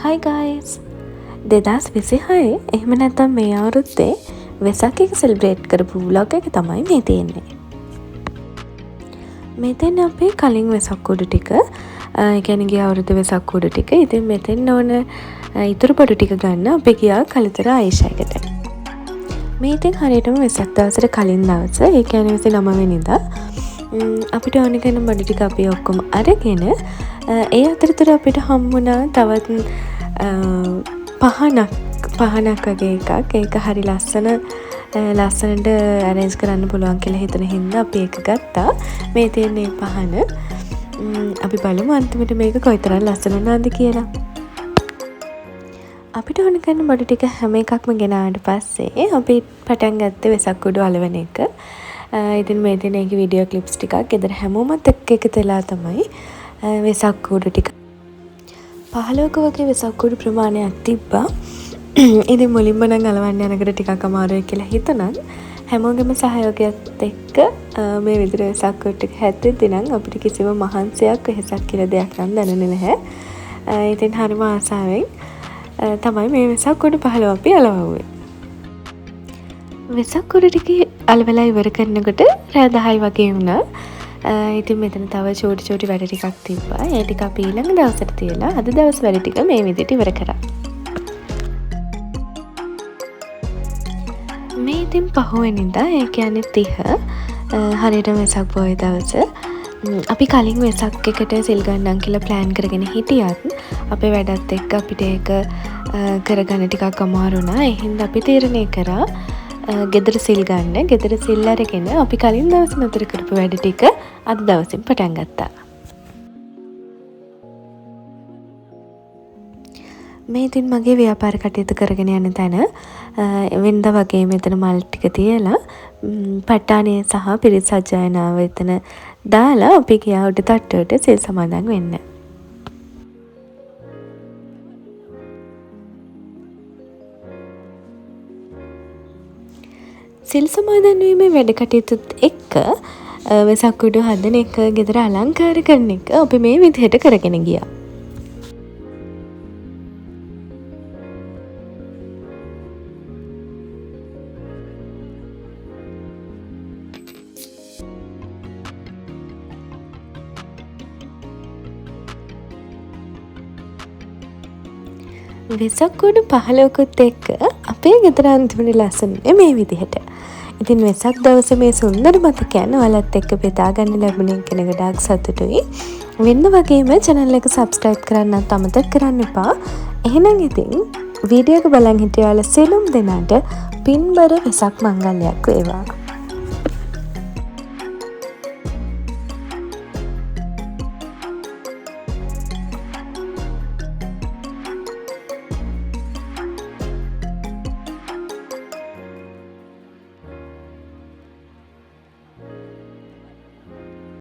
Hi guys! 2026 එහෙම නැත්නම් මේ අවුරුද්දේ වෙසක් එක සෙලිබ්‍රේට් කරපු vlog එක තමයි මේ තියෙන්නේ. මෙතන අපේ කලින් වෙසක් කුඩු ටික, ඒ කියන්නේ ගිය අවුරුද්දේ වෙසක් කුඩු ටික. ඉතින් මෙතෙන් ඕන ඉතුරු පොඩු ටික ගන්න අපි ගියා කලිතර ආයිෂා එකට. මේ ඉතින් හරියටම වෙසක් දවසට කලින් දවස, ඒ කියන්නේ 29 වෙනිදා. අපිට ඕන කරන බඩු ටික අපි ඔක්කොම අරගෙන ඒ අතරතුර අපිට හම්බුණා තවත් පහනක් වගේ එකක්. ඒක හරි ලස්සනට ඇරේන්ජ් කරන්න පුළුවන් කියලා හිතන හින්දා අපි ඒක ගත්තා. මේ තියෙන මේ පහන අපි බලමු අන්තිමට මේක කොයිතරම් ලස්සන වුණාද කියලා. අපිට ඕන කරන බඩු ටික හැම එකක්ම ගෙනාවට පස්සේ අපි පටන් ගත්තේ වෙසක් කුඩු අලවන එක. ඉතින් මේ තියෙන ඒකේ වීඩියෝ ක්ලිප්ස් ටිකක් ගෙදර හැමෝමත් එක්ක එකතු වෙලා තමයි වෙසක් කුඩු ටික 15ක වගේ වෙසක් කුඩු ප්‍රමාණයක් තිබ්බා. ඉතින් මුලින්ම නම් අලවන්න යනකොට ටිකක් අමාරුයි කියලා හිතුණත් හැමෝගෙම සහයෝගයත් එක්ක මේ විදිහට වෙසක් කුඩු ටික හැදෙද්දී නම් අපිට කිසිම මහන්සියක් වෙහසක් කියලා දෙයක් නම් දැනෙන්නේ නැහැ. ඉතින් හරිම ආසාවෙන් තමයි මේ වෙසක් කුඩු 15 අපි අලවුවේ. වෙසක් කුඩු ටික අලවලා ඉවර කරනකොට රෑ 10 වගේ වුණා. ඉතින් මෙතන තව චූටි වැඩ ටිකක් තිබ්බා. ඒ ටික අපි ඊළඟ දවසට තියලා අද දවස් වැඩ ටික මේ විදිහට ඉවර කරා. මේ ඉතින් පහුවෙනිදා, ඒ කියන්නේ 30 හරියට වෙසක් පොහොය දවස. අපි කලින් වෙසක් එකට සිල් ගන්නම් කියලා ප්ලෑන් කරගෙන හිටියත් අපේ වැඩත් එක්ක අපිට ඒක කරගන්න ටිකක් අමාරු වුණා. ඒ හින්දා අපි තීරණය කරා ගෙදර සිල් ගන්න. ගෙදර සිල් අරගෙන අපි කලින් දවස් නතර කරපු වැඩ ටික අද දවසින් පටන් ගත්තා. මේ ඉතින් මගේ ව්‍යාපාර කටයුතු කරගෙන යන තැන වෙනදා වගේ මෙතන මල් ටික තියලා පට්ටානේ සහ පිරිත් සජ්ජායනාව එතන දාලා අපි ගියා උඩ තට්ටුවට සිල් සමාදන් වෙන්න. සිල් සමාදන් වීමේ වැඩ කටයුතුත් එක්ක වෙසක් කුඩු හදන එක, ගෙදර අලංකාර කරන එක අපි මේ විදිහට කරගෙන ගියා. වෙසක් කුඩු 15කුත් එක්ක අපේ ගෙදර අන්තිමට ලස්සනනේ මේ විදිහට. ඉතින් වෙසක් දවසේ මේ සුන්දර මතකයන් ඔයාලත් එක්ක බෙදා ගන්න ලැබුණේ කෙනෙක් ගොඩාක් සතුටුයි. වෙන්න වගේම channel එක subscribe කරන්නත් අමතක කරන්න එපා. එහෙනම් ඉතින් වීඩියෝ එක බලන් හිටිය ඔයාලා සියලුම දෙනාට පින්බර වෙසක් මංගල්‍යයක් වේවා.